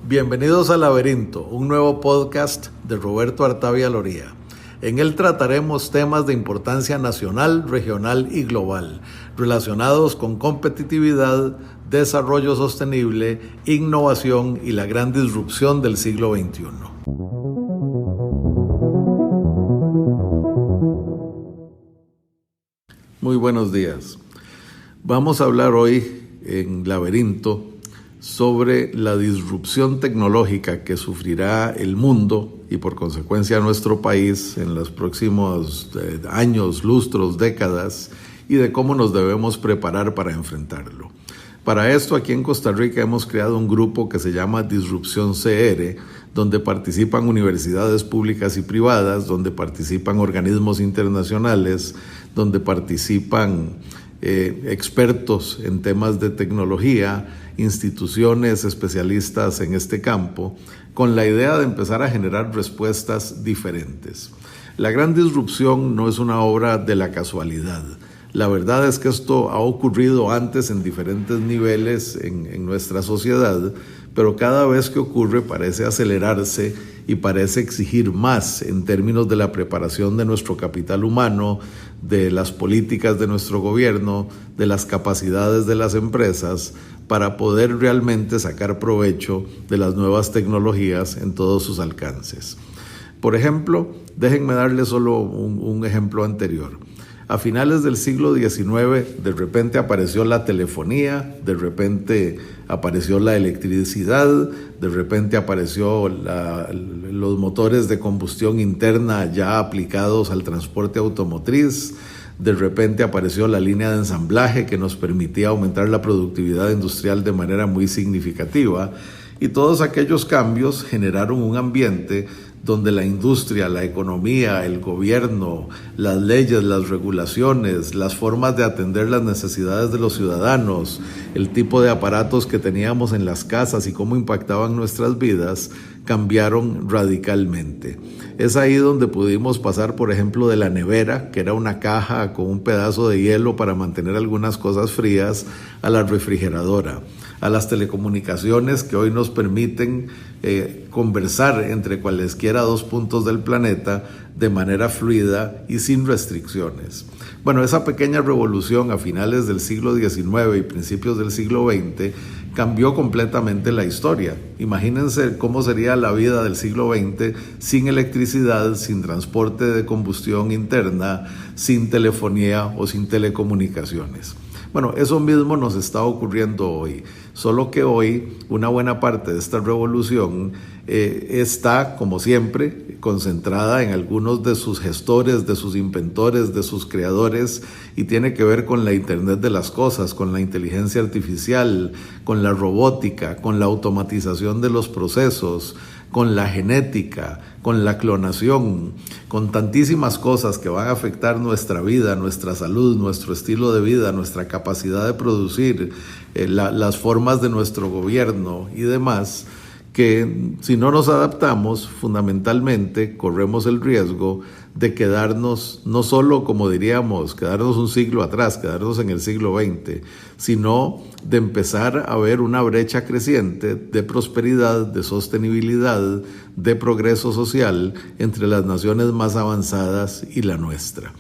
Bienvenidos a Laberinto, un nuevo podcast de Roberto Artavia Loría. En él trataremos temas de importancia nacional, regional y global, relacionados con competitividad, desarrollo sostenible, innovación y la gran disrupción del siglo XXI. Muy buenos días. Vamos a hablar hoy en Laberinto sobre la disrupción tecnológica que sufrirá el mundo y por consecuencia nuestro país en los próximos años, lustros, décadas, y de cómo nos debemos preparar para enfrentarlo. Para esto, aquí en Costa Rica hemos creado un grupo que se llama Disrupción CR, donde participan universidades públicas y privadas, donde participan organismos internacionales, donde participan expertos en temas de tecnología, instituciones especialistas en este campo, con la idea de empezar a generar respuestas diferentes. La gran disrupción no es una obra de la casualidad. La verdad es que esto ha ocurrido antes en diferentes niveles en nuestra sociedad, pero cada vez que ocurre parece acelerarse y parece exigir más en términos de la preparación de nuestro capital humano, de las políticas de nuestro gobierno, de las capacidades de las empresas, para poder realmente sacar provecho de las nuevas tecnologías en todos sus alcances. Por ejemplo, déjenme darles solo un ejemplo anterior. A finales del siglo XIX, de repente apareció la telefonía, de repente apareció la electricidad, de repente apareció los motores de combustión interna ya aplicados al transporte automotriz, de repente apareció la línea de ensamblaje que nos permitía aumentar la productividad industrial de manera muy significativa, y todos aquellos cambios generaron un ambiente donde la industria, la economía, el gobierno, las leyes, las regulaciones, las formas de atender las necesidades de los ciudadanos, el tipo de aparatos que teníamos en las casas y cómo impactaban nuestras vidas, cambiaron radicalmente. Es ahí donde pudimos pasar, por ejemplo, de la nevera, que era una caja con un pedazo de hielo para mantener algunas cosas frías, a la refrigeradora, a las telecomunicaciones que hoy nos permiten conversar entre cualesquiera dos puntos del planeta de manera fluida y sin restricciones. Bueno, esa pequeña revolución a finales del siglo XIX y principios del siglo XX cambió completamente la historia. Imagínense cómo sería la vida del siglo XX sin electricidad, sin transporte de combustión interna, sin telefonía o sin telecomunicaciones. Bueno, eso mismo nos está ocurriendo hoy, solo que hoy una buena parte de esta revolución está, como siempre, concentrada en algunos de sus gestores, de sus inventores, de sus creadores, y tiene que ver con la Internet de las cosas, con la inteligencia artificial, con la robótica, con la automatización de los procesos, con la genética, con la clonación, con tantísimas cosas que van a afectar nuestra vida, nuestra salud, nuestro estilo de vida, nuestra capacidad de producir, las formas de nuestro gobierno y demás, que si no nos adaptamos, fundamentalmente corremos el riesgo de quedarnos, no solo, como diríamos, quedarnos un siglo atrás, quedarnos en el siglo XX, sino de empezar a ver una brecha creciente de prosperidad, de sostenibilidad, de progreso social entre las naciones más avanzadas y la nuestra.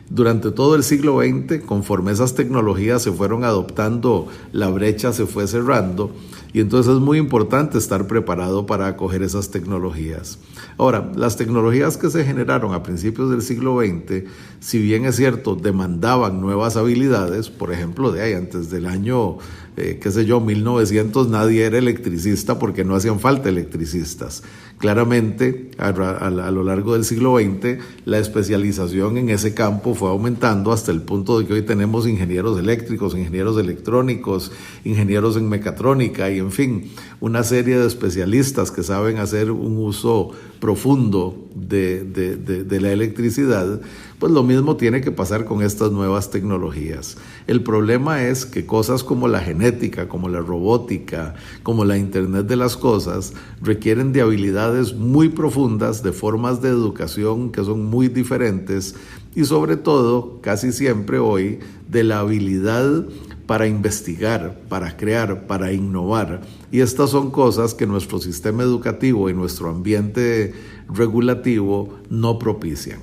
Durante todo el siglo XX, conforme esas tecnologías se fueron adoptando, la brecha se fue cerrando, y entonces es muy importante estar preparado para acoger esas tecnologías. Ahora, las tecnologías que se generaron a principios del siglo XX, si bien es cierto, demandaban nuevas habilidades. Por ejemplo, antes del año 1900 nadie era electricista porque no hacían falta electricistas. Claramente, a lo largo del siglo XX, la especialización en ese campo fue aumentando hasta el punto de que hoy tenemos ingenieros eléctricos, ingenieros electrónicos, ingenieros en mecatrónica y, en fin, una serie de especialistas que saben hacer un uso profundo de la electricidad. Pues lo mismo tiene que pasar con estas nuevas tecnologías. El problema es que cosas como la genética, como la robótica, como la Internet de las cosas, requieren de habilidades muy profundas, de formas de educación que son muy diferentes y sobre todo, casi siempre hoy, de la habilidad para investigar, para crear, para innovar, y estas son cosas que nuestro sistema educativo y nuestro ambiente regulativo no propician.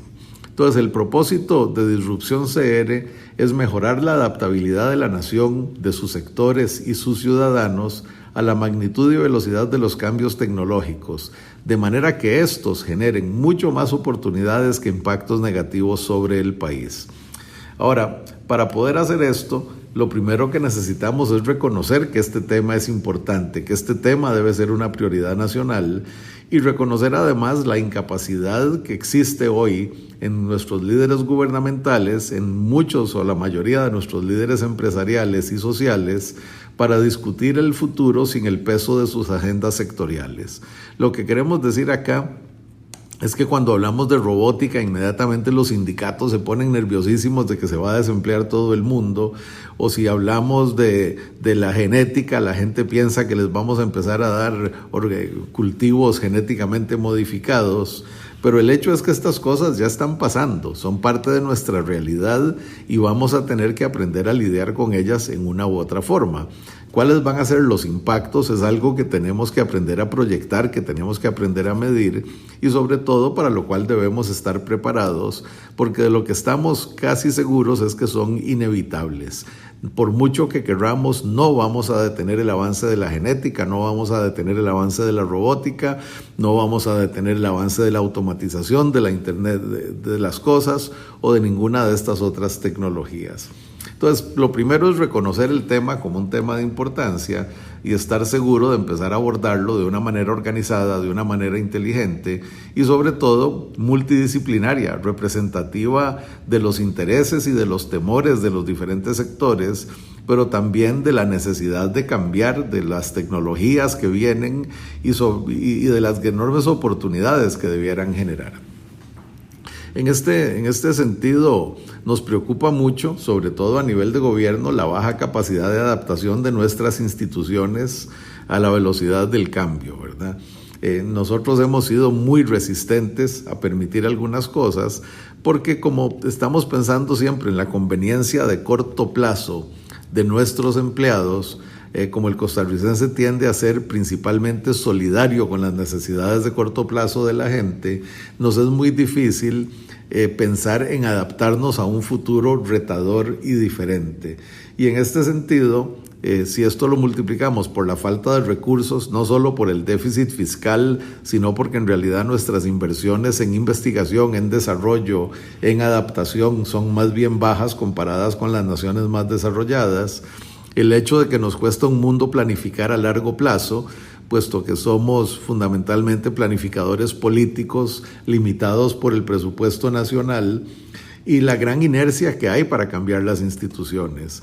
Entonces, el propósito de Disrupción CR es mejorar la adaptabilidad de la nación, de sus sectores y sus ciudadanos a la magnitud y velocidad de los cambios tecnológicos, de manera que estos generen mucho más oportunidades que impactos negativos sobre el país. Ahora, para poder hacer esto, lo primero que necesitamos es reconocer que este tema es importante, que este tema debe ser una prioridad nacional y reconocer además la incapacidad que existe hoy en nuestros líderes gubernamentales, en muchos o la mayoría de nuestros líderes empresariales y sociales, para discutir el futuro sin el peso de sus agendas sectoriales. Lo que queremos decir acá es que cuando hablamos de robótica, inmediatamente los sindicatos se ponen nerviosísimos de que se va a desemplear todo el mundo, o si hablamos de la genética, la gente piensa que les vamos a empezar a dar cultivos genéticamente modificados, pero el hecho es que estas cosas ya están pasando, son parte de nuestra realidad y vamos a tener que aprender a lidiar con ellas en una u otra forma. ¿Cuáles van a ser los impactos? Es algo que tenemos que aprender a proyectar, que tenemos que aprender a medir y sobre todo para lo cual debemos estar preparados, porque de lo que estamos casi seguros es que son inevitables. Por mucho que queramos, no vamos a detener el avance de la genética, no vamos a detener el avance de la robótica, no vamos a detener el avance de la automatización, de la Internet de las cosas o de ninguna de estas otras tecnologías. Entonces, lo primero es reconocer el tema como un tema de importancia y estar seguro de empezar a abordarlo de una manera organizada, de una manera inteligente y sobre todo multidisciplinaria, representativa de los intereses y de los temores de los diferentes sectores, pero también de la necesidad de cambiar, de las tecnologías que vienen y de las enormes oportunidades que debieran generar. En este sentido, nos preocupa mucho, sobre todo a nivel de gobierno, la baja capacidad de adaptación de nuestras instituciones a la velocidad del cambio, ¿verdad? Nosotros hemos sido muy resistentes a permitir algunas cosas porque como estamos pensando siempre en la conveniencia de corto plazo de nuestros empleados, como el costarricense tiende a ser principalmente solidario con las necesidades de corto plazo de la gente, nos es muy difícil pensar en adaptarnos a un futuro retador y diferente. Y en este sentido, si esto lo multiplicamos por la falta de recursos, no solo por el déficit fiscal, sino porque en realidad nuestras inversiones en investigación, en desarrollo, en adaptación son más bien bajas comparadas con las naciones más desarrolladas, el hecho de que nos cuesta un mundo planificar a largo plazo, puesto que somos fundamentalmente planificadores políticos limitados por el presupuesto nacional y la gran inercia que hay para cambiar las instituciones,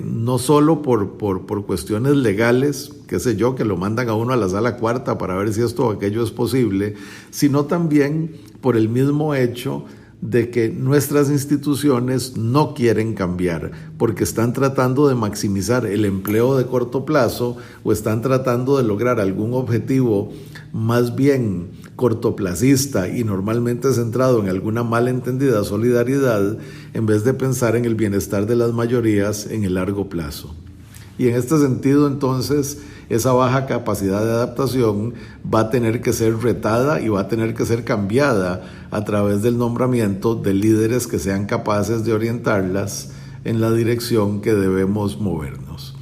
no solo por cuestiones legales, qué sé yo, que lo mandan a uno a la sala cuarta para ver si esto o aquello es posible, sino también por el mismo hecho de que nuestras instituciones no quieren cambiar porque están tratando de maximizar el empleo de corto plazo o están tratando de lograr algún objetivo más bien cortoplacista y normalmente centrado en alguna malentendida solidaridad en vez de pensar en el bienestar de las mayorías en el largo plazo. Y en este sentido, entonces, esa baja capacidad de adaptación va a tener que ser retada y va a tener que ser cambiada a través del nombramiento de líderes que sean capaces de orientarlas en la dirección que debemos movernos.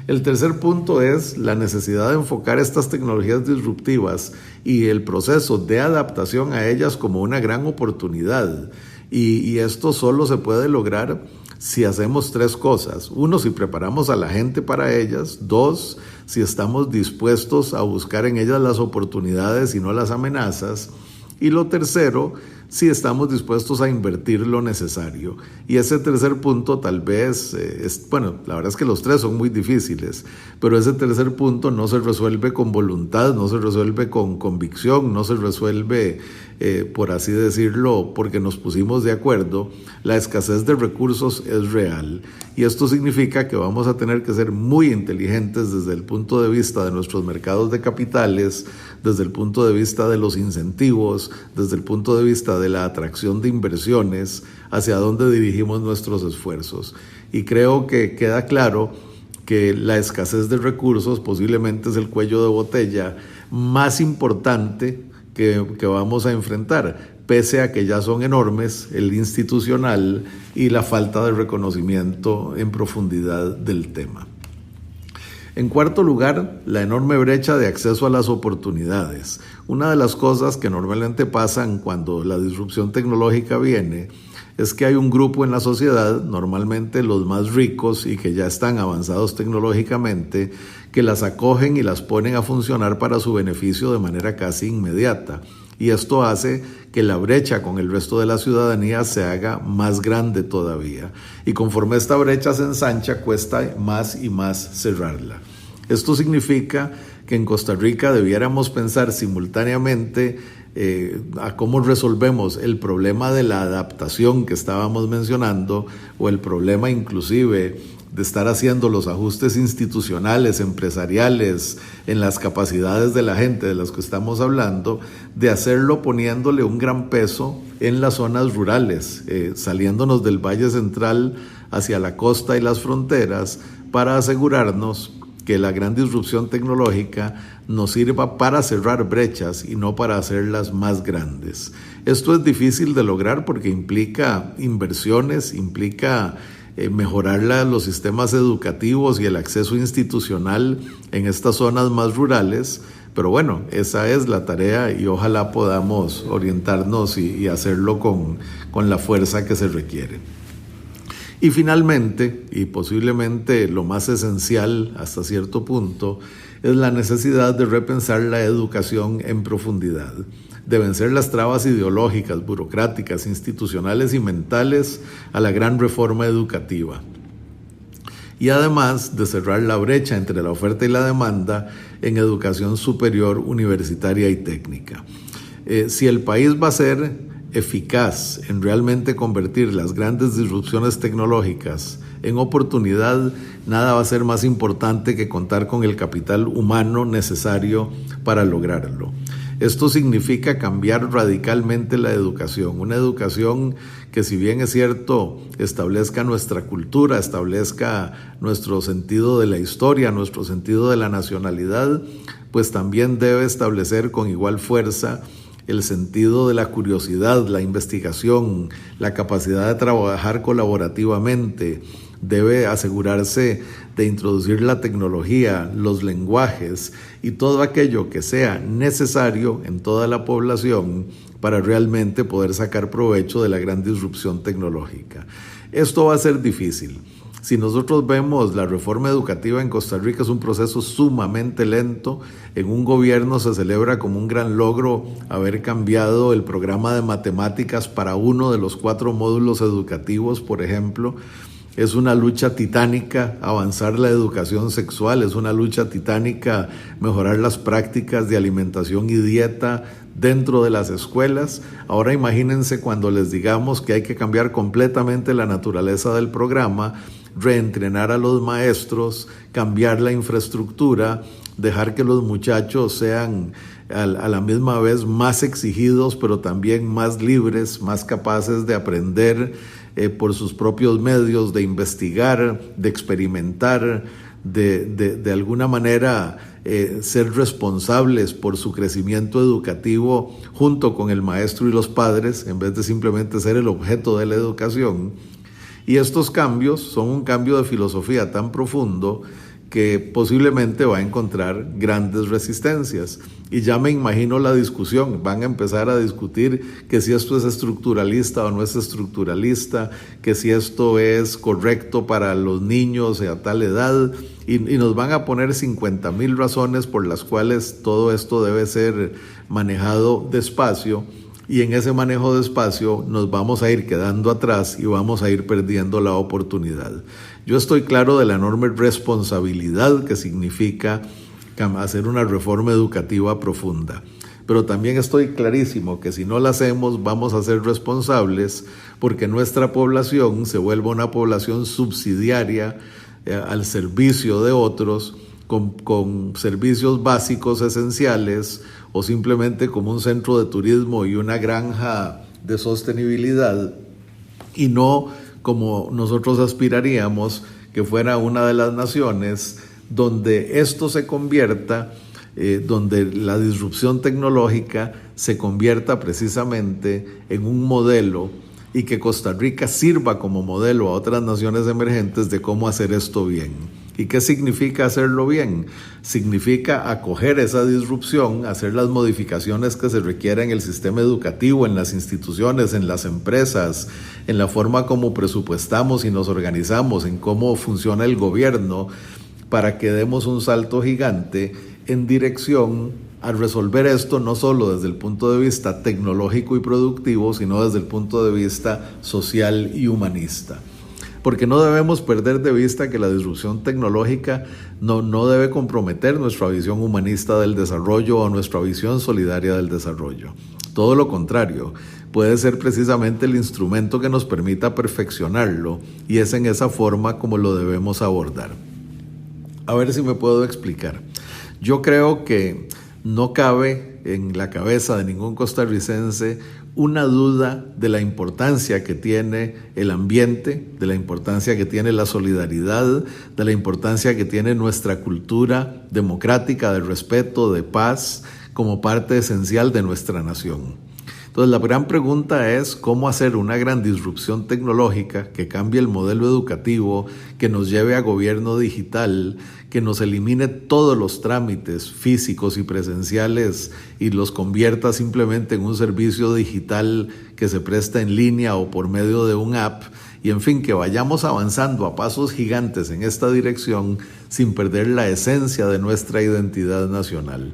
El tercer punto es la necesidad de enfocar estas tecnologías disruptivas y el proceso de adaptación a ellas como una gran oportunidad. Y esto solo se puede lograr si hacemos tres cosas. Uno, si preparamos a la gente para ellas. Dos, si estamos dispuestos a buscar en ellas las oportunidades y no las amenazas. Y lo tercero, si estamos dispuestos a invertir lo necesario. Y ese tercer punto tal vez, la verdad es que los tres son muy difíciles, pero ese tercer punto no se resuelve con voluntad, no se resuelve con convicción, no se resuelve, por así decirlo, porque nos pusimos de acuerdo. La escasez de recursos es real y esto significa que vamos a tener que ser muy inteligentes desde el punto de vista de nuestros mercados de capitales, desde el punto de vista de los incentivos, desde el punto de vista de la atracción de inversiones, hacia dónde dirigimos nuestros esfuerzos. Y creo que queda claro que la escasez de recursos posiblemente es el cuello de botella más importante que vamos a enfrentar, pese a que ya son enormes el institucional y la falta de reconocimiento en profundidad del tema. En cuarto lugar, la enorme brecha de acceso a las oportunidades. Una de las cosas que normalmente pasan cuando la disrupción tecnológica viene es que hay un grupo en la sociedad, normalmente los más ricos y que ya están avanzados tecnológicamente, que las acogen y las ponen a funcionar para su beneficio de manera casi inmediata. Y esto hace que la brecha con el resto de la ciudadanía se haga más grande todavía. Y conforme esta brecha se ensancha, cuesta más y más cerrarla. Esto significa que en Costa Rica debiéramos pensar simultáneamente a cómo resolvemos el problema de la adaptación que estábamos mencionando, o el problema inclusive de estar haciendo los ajustes institucionales, empresariales, en las capacidades de la gente de las que estamos hablando, de hacerlo poniéndole un gran peso en las zonas rurales, saliéndonos del Valle Central hacia la costa y las fronteras, para asegurarnos que la gran disrupción tecnológica nos sirva para cerrar brechas y no para hacerlas más grandes. Esto es difícil de lograr porque implica inversiones, implica mejorar los sistemas educativos y el acceso institucional en estas zonas más rurales, pero bueno, esa es la tarea y ojalá podamos orientarnos y hacerlo con la fuerza que se requiere. Y finalmente, y posiblemente lo más esencial hasta cierto punto, es la necesidad de repensar la educación en profundidad, de vencer las trabas ideológicas, burocráticas, institucionales y mentales a la gran reforma educativa. Y además de cerrar la brecha entre la oferta y la demanda en educación superior, universitaria y técnica. Si el país va a ser eficaz en realmente convertir las grandes disrupciones tecnológicas en oportunidad, nada va a ser más importante que contar con el capital humano necesario para lograrlo. Esto significa cambiar radicalmente la educación, una educación que, si bien es cierto, establezca nuestra cultura, establezca nuestro sentido de la historia, nuestro sentido de la nacionalidad, pues también debe establecer con igual fuerza el sentido de la curiosidad, la investigación, la capacidad de trabajar colaborativamente. Debe asegurarse de introducir la tecnología, los lenguajes y todo aquello que sea necesario en toda la población para realmente poder sacar provecho de la gran disrupción tecnológica. Esto va a ser difícil. Si nosotros vemos la reforma educativa en Costa Rica, es un proceso sumamente lento. En un gobierno se celebra como un gran logro haber cambiado el programa de matemáticas para uno de los 4 módulos educativos, por ejemplo. Es una lucha titánica avanzar la educación sexual, es una lucha titánica mejorar las prácticas de alimentación y dieta dentro de las escuelas. Ahora imagínense cuando les digamos que hay que cambiar completamente la naturaleza del programa, reentrenar a los maestros, cambiar la infraestructura, dejar que los muchachos sean a la misma vez más exigidos, pero también más libres, más capaces de aprender por sus propios medios, de investigar, de experimentar, de alguna manera ser responsables por su crecimiento educativo junto con el maestro y los padres, en vez de simplemente ser el objeto de la educación. Y estos cambios son un cambio de filosofía tan profundo que posiblemente va a encontrar grandes resistencias. Y ya me imagino la discusión, van a empezar a discutir que si esto es estructuralista o no es estructuralista, que si esto es correcto para los niños a tal edad, y nos van a poner 50,000 razones por las cuales todo esto debe ser manejado despacio. Y en ese manejo de espacio nos vamos a ir quedando atrás y vamos a ir perdiendo la oportunidad. Yo estoy claro de la enorme responsabilidad que significa hacer una reforma educativa profunda, pero también estoy clarísimo que si no la hacemos vamos a ser responsables porque nuestra población se vuelva una población subsidiaria al servicio de otros, con servicios básicos esenciales, o simplemente como un centro de turismo y una granja de sostenibilidad, y no como nosotros aspiraríamos, que fuera una de las naciones donde esto se convierta, donde la disrupción tecnológica se convierta precisamente en un modelo y que Costa Rica sirva como modelo a otras naciones emergentes de cómo hacer esto bien. ¿Y qué significa hacerlo bien? Significa acoger esa disrupción, hacer las modificaciones que se requieran en el sistema educativo, en las instituciones, en las empresas, en la forma como presupuestamos y nos organizamos, en cómo funciona el gobierno, para que demos un salto gigante en dirección a resolver esto no solo desde el punto de vista tecnológico y productivo, sino desde el punto de vista social y humanista. Porque no debemos perder de vista que la disrupción tecnológica no debe comprometer nuestra visión humanista del desarrollo o nuestra visión solidaria del desarrollo. Todo lo contrario, puede ser precisamente el instrumento que nos permita perfeccionarlo, y es en esa forma como lo debemos abordar. A ver si me puedo explicar. Yo creo que no cabe en la cabeza de ningún costarricense una duda de la importancia que tiene el ambiente, de la importancia que tiene la solidaridad, de la importancia que tiene nuestra cultura democrática de respeto, de paz, como parte esencial de nuestra nación. Entonces la gran pregunta es cómo hacer una gran disrupción tecnológica que cambie el modelo educativo, que nos lleve a gobierno digital, que nos elimine todos los trámites físicos y presenciales y los convierta simplemente en un servicio digital que se presta en línea o por medio de un app, y en fin, que vayamos avanzando a pasos gigantes en esta dirección sin perder la esencia de nuestra identidad nacional.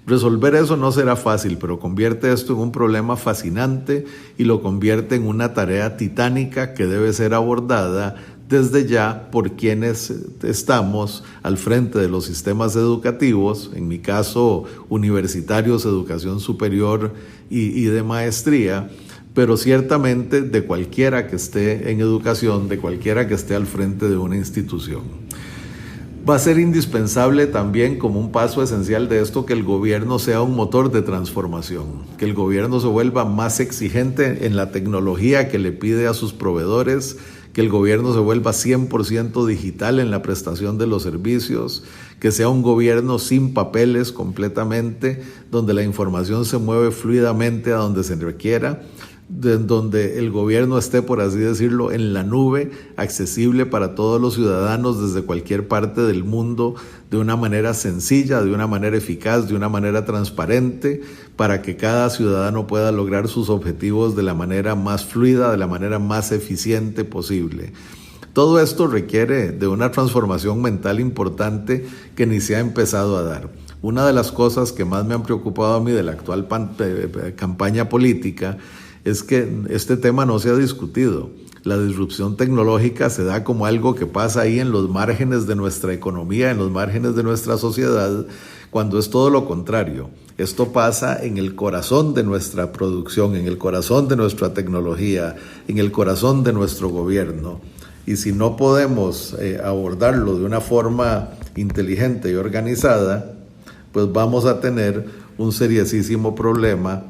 Resolver eso no será fácil, pero convierte esto en un problema fascinante y lo convierte en una tarea titánica que debe ser abordada desde ya por quienes estamos al frente de los sistemas educativos, en mi caso universitarios, educación superior y de maestría, pero ciertamente de cualquiera que esté en educación, de cualquiera que esté al frente de una institución. Va a ser indispensable también, como un paso esencial de esto, que el gobierno sea un motor de transformación, que el gobierno se vuelva más exigente en la tecnología que le pide a sus proveedores, que el gobierno se vuelva 100% digital en la prestación de los servicios, que sea un gobierno sin papeles completamente, donde la información se mueve fluidamente a donde se requiera, donde el gobierno esté, por así decirlo, en la nube, accesible para todos los ciudadanos desde cualquier parte del mundo, de una manera sencilla, de una manera eficaz, de una manera transparente, para que cada ciudadano pueda lograr sus objetivos de la manera más fluida, de la manera más eficiente posible. Todo esto requiere de una transformación mental importante que ni se ha empezado a dar. Una de las cosas que más me han preocupado a mí de la actual campaña política es que este tema no se ha discutido. La disrupción tecnológica se da como algo que pasa ahí en los márgenes de nuestra economía, en los márgenes de nuestra sociedad, cuando es todo lo contrario. Esto pasa en el corazón de nuestra producción, en el corazón de nuestra tecnología, en el corazón de nuestro gobierno. Y si no podemos abordarlo de una forma inteligente y organizada, pues vamos a tener un seriosísimo problema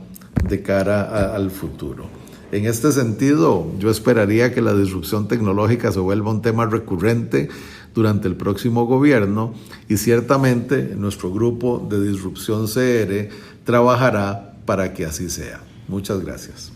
de cara al futuro. En este sentido, yo esperaría que la disrupción tecnológica se vuelva un tema recurrente durante el próximo gobierno, y ciertamente nuestro grupo de Disrupción CR trabajará para que así sea. Muchas gracias.